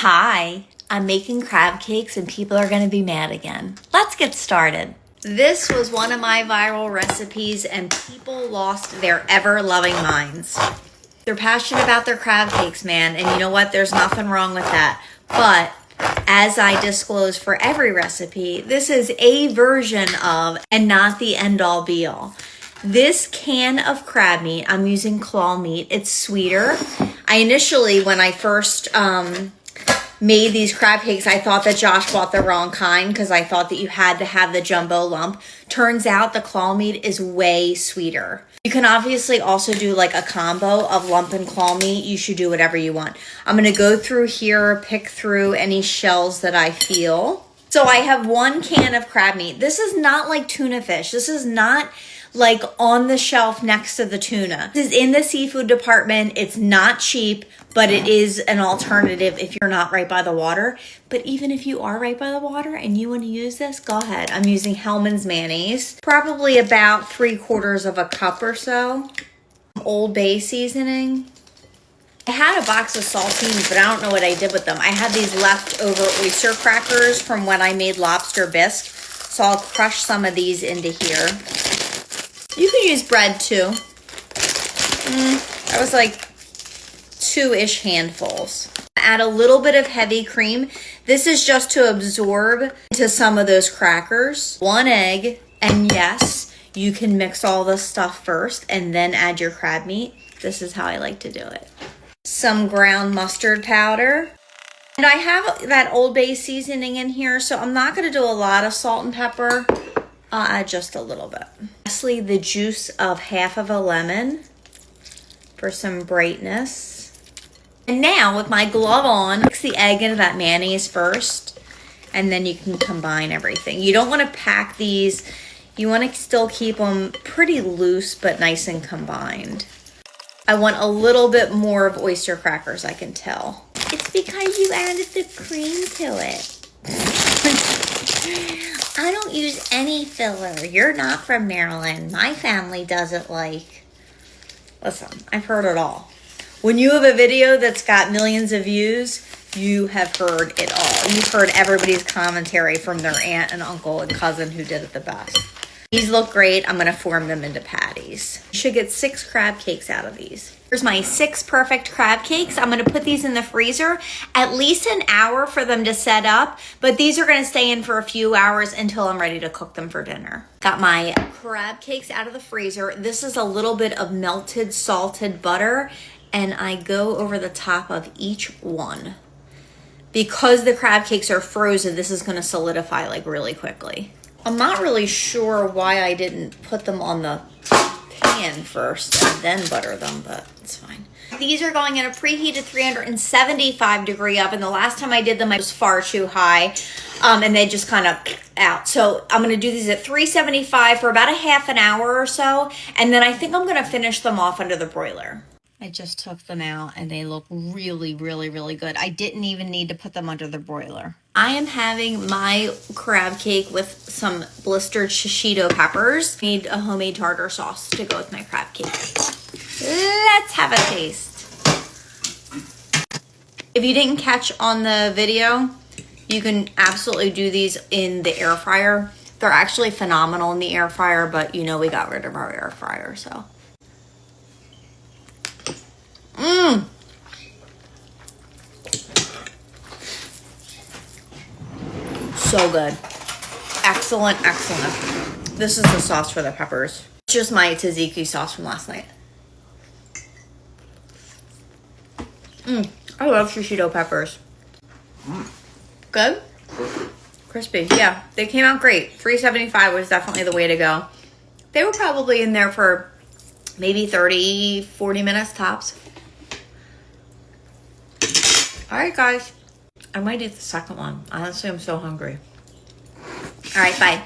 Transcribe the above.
Hi, I'm making crab cakes and people are gonna be mad again. Let's get started. This was one of my viral recipes and people lost their ever-loving minds. They're passionate about their crab cakes, man, and you know what? There's nothing wrong with that. But as I disclose for every recipe, this is a version of and not the end-all be-all. This can of crab meat, I'm using claw meat. It's sweeter. I initially, when I first made these crab cakes, I thought that Josh bought the wrong kind because I thought that you had to have the jumbo lump. Turns out the claw meat is way sweeter. You can obviously also do like a combo of lump and claw meat. You should do whatever you want. I'm going to go through here, pick through any shells that I feel. So I have 1 can of crab meat. This is not like tuna fish. This is not like on the shelf next to the tuna. This is in the seafood department. It's not cheap, but it is an alternative if you're not right by the water. But even if you are right by the water and you want to use this, go ahead. I'm using Hellmann's mayonnaise, probably about 3/4 of a cup or so. Old Bay seasoning. I had a box of saltines, but I don't know what I did with them. I had these leftover oyster crackers from when I made lobster bisque. So I'll crush some of these into here. You can use bread too. That was like 2-ish handfuls. Add a little bit of heavy cream. This is just to absorb into some of those crackers. 1 egg, and yes, you can mix all this stuff first and then add your crab meat. This is how I like to do it. Some ground mustard powder. And I have that Old Bay seasoning in here, so I'm not going to do a lot of salt and pepper. I'll add just a little bit. Lastly, the juice of half of a lemon for some brightness. And now with my glove on, mix the egg into that mayonnaise first, and then you can combine everything. You don't want to pack these. You want to still keep them pretty loose, but nice and combined. I want a little bit more of oyster crackers, I can tell. It's because you added the cream to it. I don't use any filler. You're not from Maryland. My family doesn't like. Listen, I've heard it all. When you have a video that's got millions of views, you have heard it all. You've heard everybody's commentary from their aunt and uncle and cousin who did it the best. These look great. I'm going to form them into patties. You should get 6 crab cakes out of these. Here's my 6 perfect crab cakes. I'm going to put these in the freezer at least an hour for them to set up, but these are going to stay in for a few hours until I'm ready to cook them for dinner. Got my crab cakes out of the freezer. This is a little bit of melted salted butter, and I go over the top of each one. Because the crab cakes are frozen, this is going to solidify like really quickly. I'm not really sure why I didn't put them on the pan first and then butter them, but it's fine. These are going in a preheated 375 degree oven. The last time I did them, I was far too high, and they just kind of out. So I'm going to do these at 375 for about a half an hour or so, and then I think I'm going to finish them off under the broiler. I just took them out and they look really, really, really good. I didn't even need to put them under the broiler. I am having my crab cake with some blistered shishito peppers. Need a homemade tartar sauce to go with my crab cake. Let's have a taste. If you didn't catch on the video, you can absolutely do these in the air fryer. They're actually phenomenal in the air fryer, but you know we got rid of our air fryer, so. So good. Excellent, excellent. This is the sauce for the peppers. It's just my tzatziki sauce from last night. I love shishito peppers. Good? Crispy. Yeah, they came out great. 375 was definitely the way to go. They were probably in there for maybe 30, 40 minutes tops. All right, guys. I might eat the second one. Honestly, I'm so hungry. All right, bye.